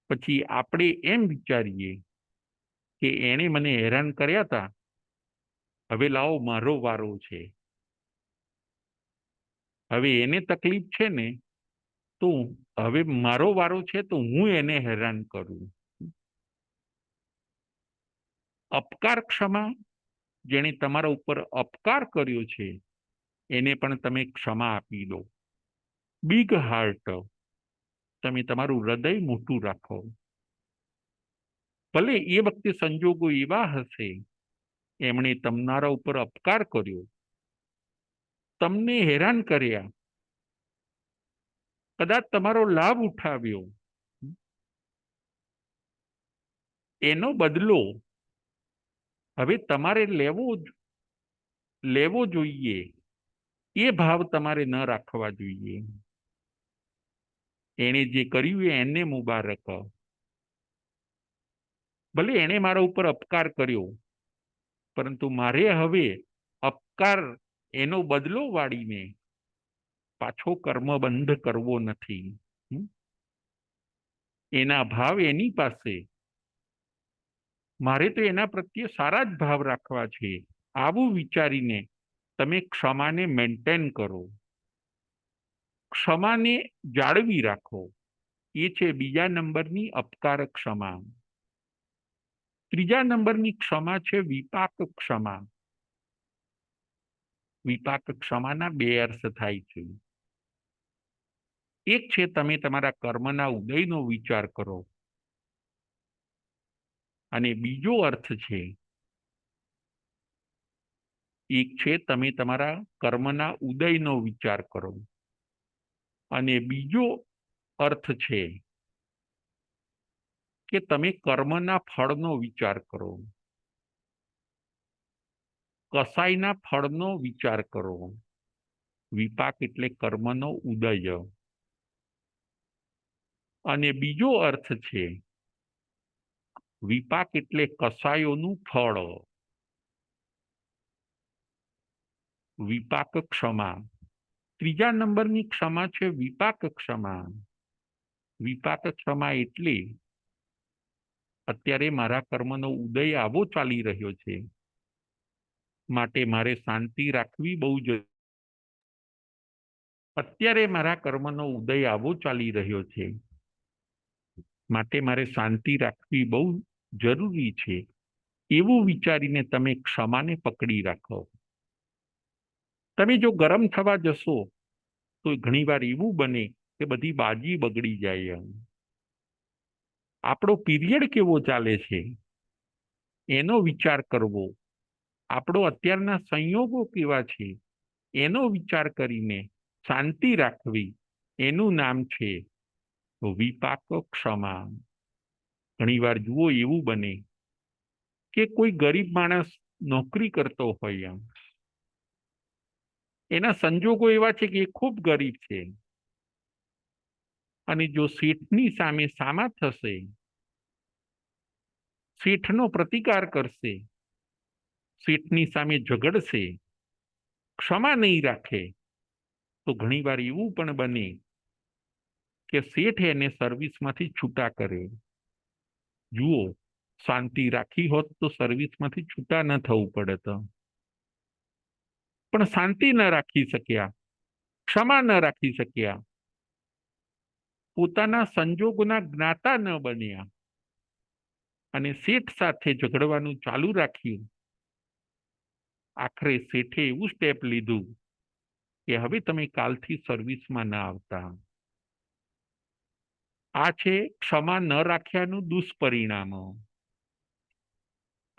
પછી આપણે એમ વિચારીએ કે એણે મને હેરાન કર્યા હતા, હવે લાવો મારો વારો છે, હવે એને તકલીફ છે ને, તો હવે મારો વારો છે તો હું એને હેરાન કરું. અપકાર ક્ષમા, જેણે તમારા ઉપર અપકાર કર્યો છે એને પણ તમે ક્ષમા આપી દો. બિગ હાર્ટ, તમે તમારું હૃદય મોટું રાખો. ભલે એ વખતે સંજોગો એવા હશે, એમણે તમારા ઉપર અપકાર કર્યો, તમને હેરાન કર્યા, કદાચ તમારો લાભ ઉઠાવ્યો, એનો બદલો હવે તમારે લેવો જોઈએ. એ ભાવ તમારે ન રાખવા જોઈએ. એણે જે કર્યું એને મુબારક. ભલે એણે મારા ઉપર અપકાર કર્યો, પરંતુ મારે હવે અપકાર એનો બદલો વાળીને પાછો કર્મ બંધ કરવો નથી. એના ભાવ એની પાસે, મારે તો એના પ્રત્યે સારા જ ભાવ રાખવા છે. આવું વિચારીને તમે ક્ષમાને મેન્ટેન કરો, ક્ષમાને જાળવી રાખો. એ છે બીજા નંબરની અપકાર ક્ષમા. ત્રીજા નંબરની ક્ષમા છે વિપાક ક્ષમા. વિપાક ક્ષમાના બે અર્થ થાય છે. એક છે તમે તમારા કર્મના ઉદયનો વિચાર કરો, અને બીજો અર્થ છે, એક છે તમે તમારા કર્મના ઉદયનો વિચાર કરો, અને બીજો અર્થ છે કે તમે કર્મના ફળનો વિચાર કરો, કસાઈના ફળનો વિચાર કરો. વિપાક એટલે કર્મનો ઉદય, અને બીજો અર્થ છે વિપાક એટલે કસાયોનું ફળ. વિપાક ક્ષમા. ત્રીજા નંબરની ક્ષમા છે વિપાક ક્ષમા. વિપાક ક્ષમા એટલે અત્યારે મારા કર્મનો ઉદય આવો ચાલી રહ્યો છે, માટે મારે શાંતિ રાખવી બહુ જરૂરી. અત્યારે મારા કર્મનો ઉદય આવો ચાલી રહ્યો છે, માટે મારે શાંતિ રાખવી બહુ જરૂરી છે. એવું વિચારીને તમે ક્ષમાને પકડી રાખો. તમે જો ગરમ થવા જશો તો ઘણીવાર એવું બને કે બધી બાજી બગડી જાય. આપણો પીરિયડ કેવો ચાલે છે એનો વિચાર કરવો, આપણો અત્યારના સંયોગો કેવા છે એનો વિચાર કરીને શાંતિ રાખવી, એનું નામ છે વિપાક ક્ષમા. ઘણીવાર જુઓ એવું બને કે કોઈ ગરીબ માણસ નોકરી કરતો હોય, એના સંજોગો એવા છે કે એ ખૂબ ગરીબ છે, અને જો શેઠની સામે સામા થશે, શેઠનો પ્રતિકાર કરશે, શેઠની સામે ઝઘડશે, ક્ષમા નહીં રાખે, તો ઘણીવાર એવું પણ બને કે શેઠ એને સર્વિસમાંથી છૂટા કરે. જુઓ, શાંતિ રાખી હોત તો સર્વિસમાંથી છૂટા ન થવું પડત, પણ શાંતિ ન રાખી શક્યા, ક્ષમા ન રાખી શક્યા, પોતાના સંજોગોના જ્ઞાતા ન બન્યા અને શેઠ સાથે ઝઘડવાનું ચાલુ રાખ્યું. આખરે શેઠે એવું સ્ટેપ લીધું કે હવે તમે કાલથી સર્વિસમાં ન આવતા. આ છે ક્ષમા ન રાખ્યાનું દુષ્પરિણામ.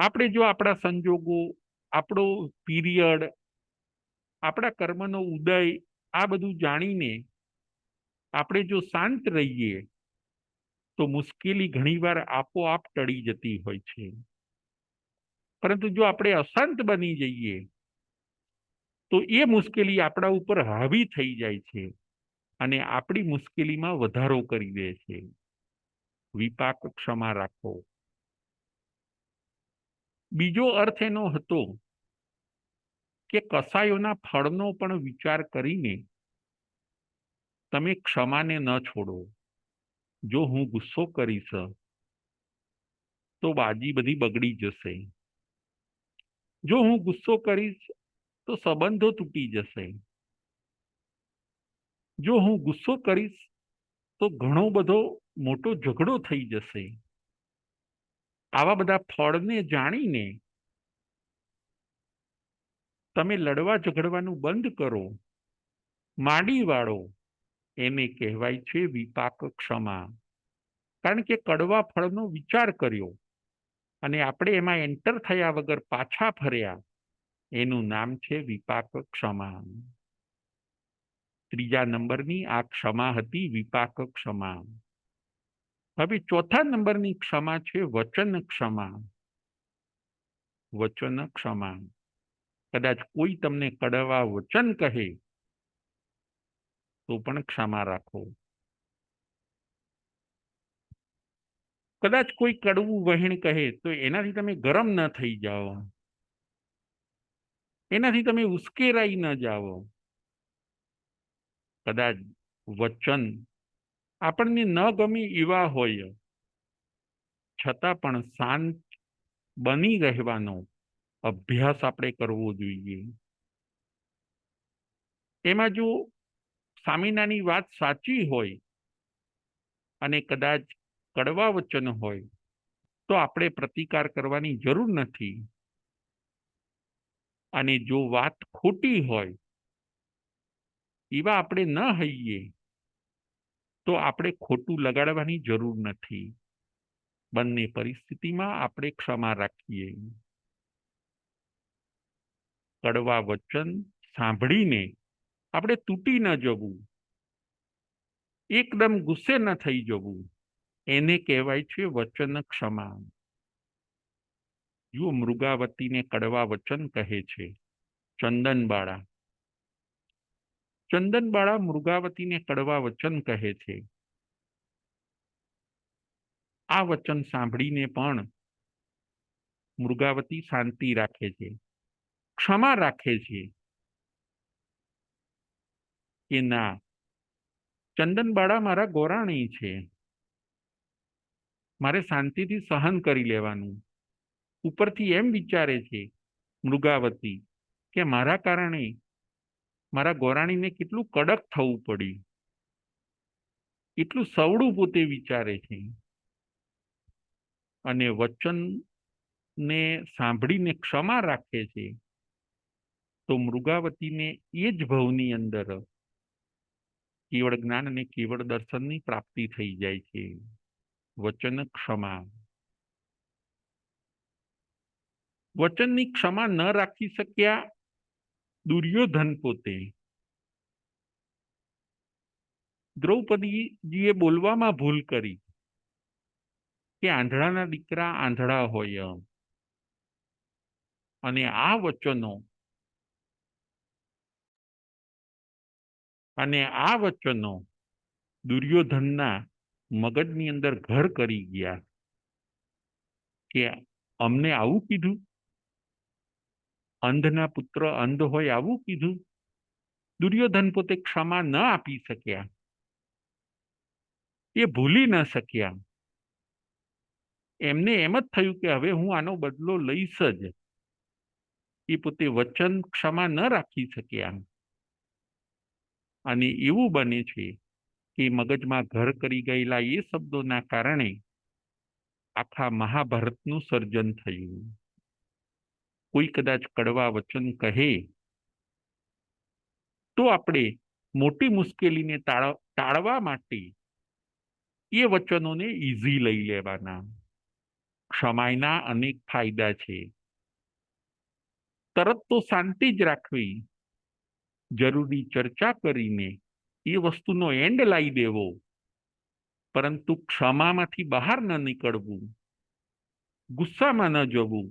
આપણે જો આપણા સંજોગો, આપણો પીરિયડ, આપણા કર્મનો ઉદય આ બધું જાણીને આપણે જો શાંત રહીએ તો મુશ્કેલી ઘણીવાર આપોઆપ ટળી જતી હોય છે. પરંતુ જો આપણે અશાંત બની જઈએ તો એ મુશ્કેલી આપણા ઉપર હાવી થઈ જાય છે અને આપણી મુશ્કેલીમાં વધારો કરી દે છે. વિપાક ક્ષમા રાખો. બીજો અર્થ એનો હતો કે કસાયોના ફળનો પણ વિચાર કરીને તમે ક્ષમાને ન છોડો. જો હું ગુસ્સો કરીશ તો બાજી બધી બગડી જશે, જો હું ગુસ્સો કરીશ તો સંબંધો તૂટી જશે, જો હું ગુસ્સો કરીશ તો ઘણો બધો મોટો ઝઘડો થઈ જશે. આવા બધા ફળને જાણીને તમે લડવા ઝઘડવાનું બંધ કરો, માંડી વાળો, એને કહેવાય છે વિપાક ક્ષમા. કારણ કે કડવા ફળનો વિચાર કર્યો અને આપણે એમાં એન્ટર થયા વગર પાછા ફર્યા, એનું નામ છે વિપાક ક્ષમા. ત્રીજા નંબરની આ ક્ષમા હતી, વિપાક ક્ષમા. હવે ચોથા નંબરની ક્ષમા છે વચન ક્ષમા. વચન ક્ષમા. કદાચ કોઈ તમને કડવા વચન કહે તો પણ ક્ષમા રાખો. કદાચ કોઈ કડવું વહેણ કહે તો એનાથી તમે ગરમ ન થઈ જાઓ, એનાથી તમે ઉશ્કેરાઈ ન જાઓ. કદાચ વચન આપણને ન ગમે એવા હોય, છતાં પણ શાંત બની રહેવાનો અભ્યાસ આપણે કરવો જોઈએ. એમાં જો સામેનાની વાત સાચી હોય અને કદાચ કડવા વચન હોય તો આપણે પ્રતિકાર કરવાની જરૂર નથી, અને જો વાત ખોટી હોય, એવા આપણે ન હઈએ તો આપણે ખોટું લગાડવાની જરૂર નથી. બંને પરિસ્થિતિમાં આપણે ક્ષમા રાખીએ. કડવા વચન સાંભળીને આપણે તૂટી ન જવું, એકદમ ગુસ્સે ન થઈ જવું, એને કહેવાય છે વચન ક્ષમા. જુઓ, મૃગાવતીને કડવા વચન કહે છે ચંદનબાળા. ચંદનબાળા મૃગાવતીને કડવા વચન કહે છે. આ વચન સાંભળીને પણ મૃગાવતી શાંતિ રાખે છે, ક્ષમા રાખે છે કે ના, ચંદનબાળા મારા ગોરાણી છે, મારે શાંતિથી સહન કરી લેવાનું. ઉપરથી એમ વિચારે છે મૃગાવતી કે મારા કારણે મારા ગોરાણીને કેટલું કડક થવું પડ્યું, એટલું સવડું પોતે વિચારે છે. અને વચનને સાંભળીને ક્ષમા રાખે છે તો મૃગાવતીને એ જ ભવની અંદર કેવળ જ્ઞાન અને કેવળ દર્શનની પ્રાપ્તિ થઈ જાય છે. વચન ક્ષમા. વચનની ક્ષમા ન રાખી શક્યા દુર્યોધન પોતે. દ્રૌપદીજીએ બોલવામાં ભૂલ કરી કે આંધળાના દીકરા આંધળા હોય, અને આ વચનો અને આ વચનો દુર્યોધનના મગજની અંદર ઘર કરી ગયા કે અમને આવું કીધું, અંધના પુત્ર અંધ હોય આવું કીધું. દુર્યોધન પોતે ક્ષમા ન આપી શક્યા, એ ભૂલી ન શક્યા. એમને એમ જ થયું કે હવે હું આનો બદલો લઈશ જ. એ પોતે વચન ક્ષમા ન રાખી શક્યા. અને એવું બને છે કે મગજમાં ઘર કરી ગયેલા એ શબ્દોના કારણે આખા મહાભારતનું સર્જન થયું. કોઈ કદાચ કડવા વચન કહે તો આપણે મોટી મુશ્કેલીને ટાળવા માટે એ વચનોને ઈઝી લઈ લેવાના. ક્ષમાના અનેક ફાયદા છે. તરત તો શાંતિ જ રાખવી, જરૂરી ચર્ચા કરીને એ વસ્તુનો એન્ડ લાવી દેવો, પરંતુ ક્ષમામાંથી બહાર ન નીકળવું, ગુસ્સામાં ન જવું,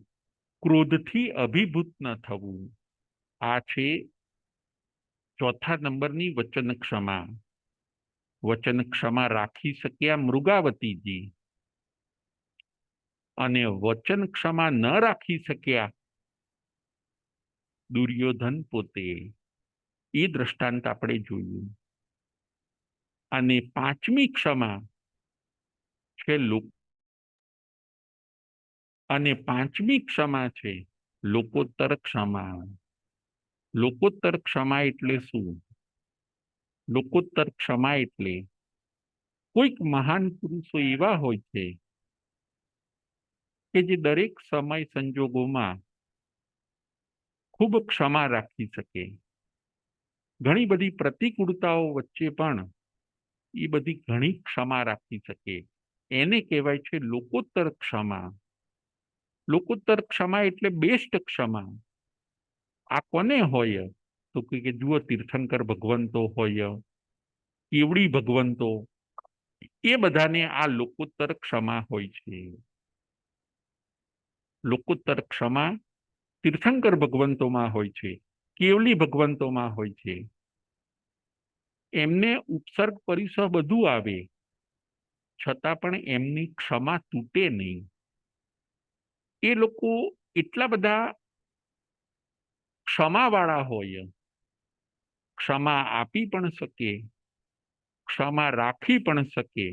ક્રોધથી અભિભૂત ન થવું. આ છે ચોથા નંબરની વચન ક્ષમા. વચન ક્ષમા રાખી શક્યા મૃગાવતીજી, અને વચન ક્ષમા ન રાખી શક્યા દુર્યોધન પોતે. એ દ્રષ્ટાંત આપણે જોયું. અને પાંચમી ક્ષમા છે લોકોત્તર ક્ષમા. લોકોત્તર ક્ષમા એટલે શું? લોકોત્તર ક્ષમા એટલે કોઈક મહાન પુરુષો એવા હોય છે કે જે દરેક સમય સંજોગોમાં ખૂબ ક્ષમા રાખી શકે. ઘણી બધી પ્રતિકૂળતાઓ વચ્ચે પણ એ બધી ઘણી ક્ષમા રાખી શકે. એને કહેવાય છે લોકોત્તર ક્ષમા. લોકોત્તર ક્ષમા એટલે બેસ્ટ ક્ષમા. આ કોને હોય? તો કે જુઓ, તીર્થંકર ભગવંતો હોય, કેવડી ભગવંતો, એ બધાને આ લોકોત્તર ક્ષમા હોય છે. લોકોત્તર ક્ષમા તીર્થંકર ભગવંતોમાં હોય છે, કેવલી ભગવંતોમાં હોય છે. એમને ઉપસર્ગ પરિસર બધું આવે, છતાં પણ એમની ક્ષમા તૂટે નહીં. એ લોકો એટલા બધા ક્ષમાવાળા હોય, ક્ષમા આપી પણ શકે, ક્ષમા રાખી પણ શકે,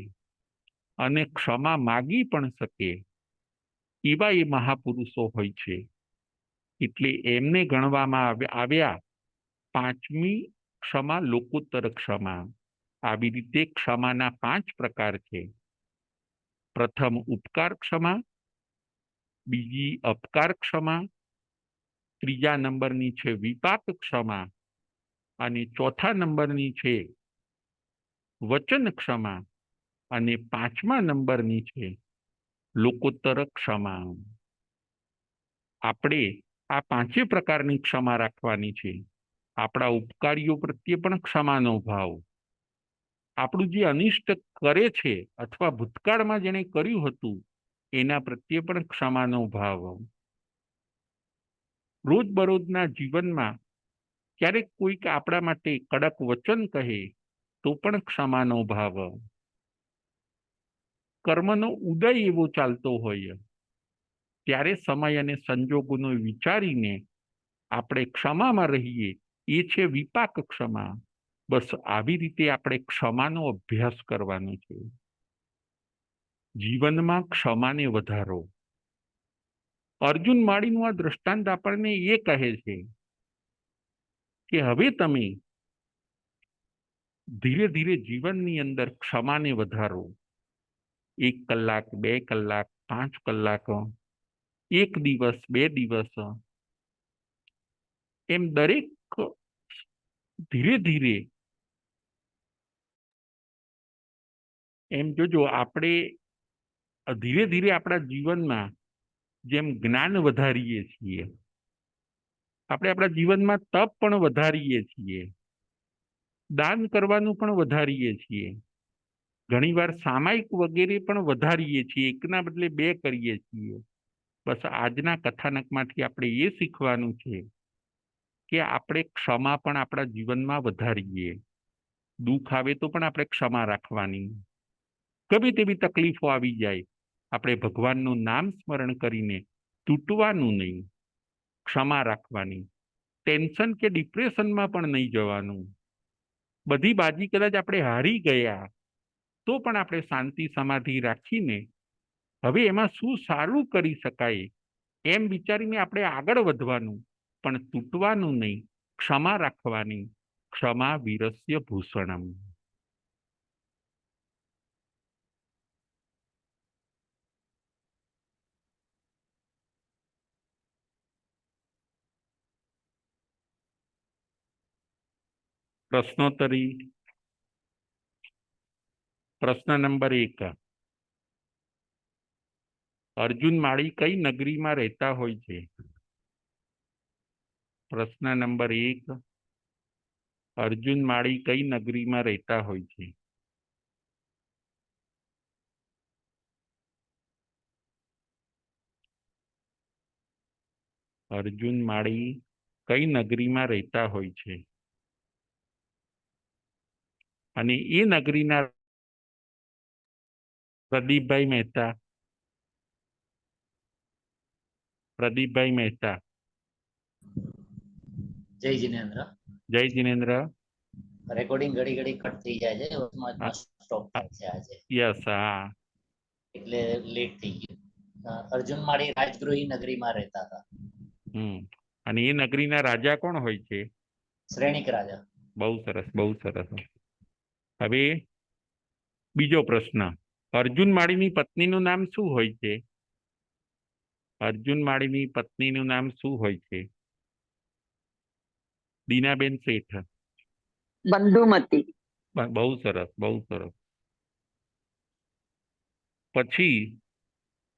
અને ક્ષમા માગી પણ શકે, એવા એ મહાપુરુષો હોય છે. એટલે એમને ગણવામાં આવ્યા પાંચમી ક્ષમા લોકોત્તર ક્ષમા. આવી રીતે ક્ષમાના 5 પ્રકાર છે. પ્રથમ ઉપકાર ક્ષમા, બીજી અપકાર ક્ષમા, ત્રીજા નંબરની છે વિપાક ક્ષમા, અને ચોથા નંબરની છે વચન ક્ષમા, અને 5મા નંબરની છે લોકોત્તર ક્ષમા. આપણે આ 5 પ્રકારની ક્ષમા રાખવાની છે. આપણા ઉપકારીઓ પ્રત્યે પણ ક્ષમાનો ભાવ, આપણું જે અનિષ્ટ કરે છે અથવા ભૂતકાળમાં જેણે કર્યું હતું એના પ્રત્યે પણ ક્ષમાનો ભાવ. રોજબરોજના જીવનમાં ક્યારેક કોઈક આપણા માટે કડક વચન કહે તો પણ ક્ષમાનો ભાવ. કર્મનો ઉદય એવો ચાલતો હોય ત્યારે સમય અને સંજોગોનો વિચારીને આપણે ક્ષમામાં રહીએ, એ છે વિપાક ક્ષમા. બસ આવી રીતે આપણે ક્ષમાનો અભ્યાસ કરવાનો છે. જીવનમાં ક્ષમાને વધારો. અર્જુન માળીનું આ દ્રષ્ટાંત આપણને એ કહે છે કે હવે તમે ધીરે ધીરે જીવનની અંદર ક્ષમાને વધારો. 1 કલાક, 2 કલાક, 5 કલાક, 1 દિવસ, 2 દિવસ, એમ દરેક ધીરે ધીરે એમ જોજો. આપણે ધીરે ધીરે આપણા જીવનમાં જેમ જ્ઞાન વધારીએ છીએ, આપણે આપણા જીવનમાં તપ પણ વધારીએ છીએ, દાન કરવાનું પણ વધારીએ છીએ, ઘણીવાર સામાયિક વગેરે પણ વધારીએ છીએ, એકના બદલે 2 કરીએ છીએ. બસ આજના કથાનકમાંથી આપણે એ શીખવાનું છે કે આપણે ક્ષમા પણ આપણા જીવનમાં વધારીએ. દુઃખ આવે તો પણ આપણે ક્ષમા રાખવાની. ગમે તેવી તકલીફો આવી જાય, આપણે ભગવાનનું નામ સ્મરણ કરીને તૂટવાનું નહીં, ક્ષમા રાખવાની. ટેન્શન કે ડિપ્રેશનમાં પણ નહીં જવાનું. બધી બાજી કદાચ આપણે હારી ગયા તો પણ આપણે શાંતિ સમાધિ રાખીને હવે એમાં શું સારું કરી શકાય એમ વિચારીને આપણે આગળ વધવાનું, પણ તૂટવાનું નહીં, ક્ષમા રાખવાની. ક્ષમા વીરસ્ય ભૂષણમ. પ્રશ્નોત્તરી. પ્રશ્ન નંબર 1. અર્જુન માળી કઈ નગરીમાં રહેતા હોય છે? પ્રશ્ન નંબર 1. અર્જુન માળી કઈ નગરીમાં રહેતા હોય છે? અર્જુન માળી કઈ નગરીમાં રહેતા હોય છે? અને એ નગરીના પ્રદીપભાઈ મહેતા. પ્રદીપભાઈ મહેતા. જય જીનેન્દ્ર. જય જીનેન્દ્ર. રેકોર્ડિંગ ઘડી ઘડી કટ થઈ જાય છે, વચમાં સ્ટોપ થાય છે આજે. યસ. હા, એટલે લેટ થઈ ગયું. અર્જુન માળી રાજગૃહી નગરીમાં રહેતા હતા. અને એ નગરીના રાજા કોણ હોય છે? શ્રેણિક રાજા. બહુ સરસ, બહુ સરસ. હવે બીજો પ્રશ્ન. અર્જુન માળીની પત્નીનું નામ શું હોય છે? અર્જુન માળીની પત્નીનું નામ શું હોય છે? દીનાબેન શેઠ. બંધુમતી. બહુ સરસ, બહુ સરસ. પછી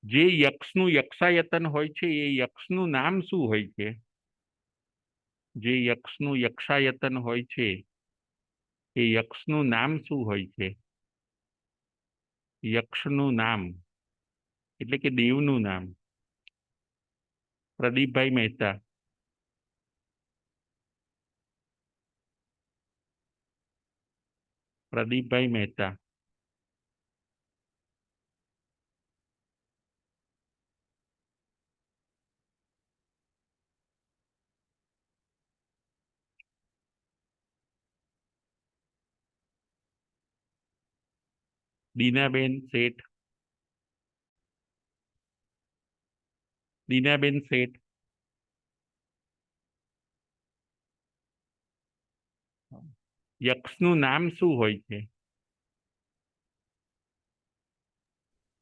જે યક્ષનું યક્ષાયતન હોય છે એ યક્ષનું નામ શું હોય છે? જે યક્ષનું યક્ષાયતન હોય છે એ યક્ષનું નામ શું હોય છે? યક્ષનું નામ એટલે કે દેવનું નામ. પ્રદીપભાઈ મહેતા. પ્રદીપભાઈ મહેતા. દીનાબેન શેઠ. દીનાબેન શેઠ. યક્ષનું નામ શું હોય છે?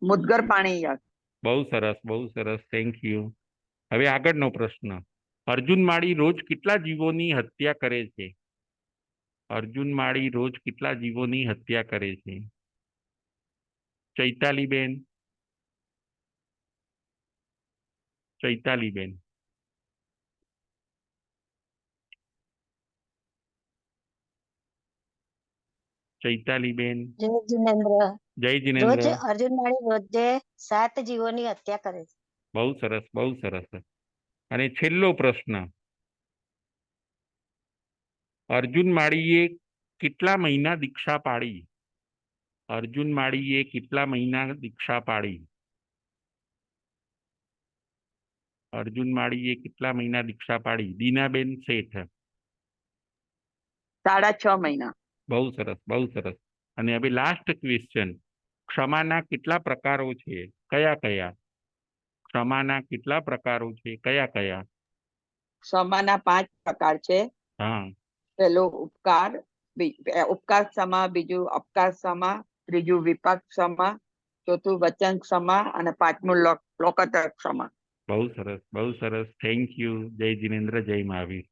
મુદગર પાણી યક્ષ. બહુ સરસ, બહુ સરસ. Thank you. હવે આગળનો પ્રશ્ન. અર્જુન માળી રોજ કેટલા જીવોની હત્યા કરે છે? અર્જુન માળી રોજ કેટલા જીવોની હત્યા કરે છે? ચૈતાલીબેન. ચૈતાલીબેન. ચૈતાલીબેન. જય જીનેન્દ્ર. જય જીનેન્દ્ર. રોજ અર્જુન માળી રોજે 7 જીવોની હત્યા કરે છે. બહુ સરસ, બહુ સરસ. અને છેલ્લો પ્રશ્ન. અર્જુન માળીએ કેટલા મહિના દીક્ષા પાડી? અર્જુન માળીએ કેટલા મહિના દીક્ષા પાડી? અર્જુન માળીએ કેટલા મહિના દીક્ષા પાડી? દીનાબેન શેઠ. 6.5 મહિના. બહુ સરસ, બહુ સરસ. અને હવે લાસ્ટ ક્વેશ્ચન. ક્ષમાના કેટલા પ્રકારો છે? કયા કયા? ક્ષમાના કેટલા પ્રકારો છે? કયા કયા? ક્ષમાના 5 પ્રકાર છે. હા. પેલો ઉપકાર, ઉપકાર ક્ષમા, બીજું અપકાર ક્ષમા, ત્રીજું વિપાક ક્ષમા, ચોથું વચન ક્ષમા અને પાંચમું લોકોત્તર ક્ષમા. બહુ સરસ, બહુ સરસ. Thank you. જય જીનેન્દ્ર. જય મહાવીર.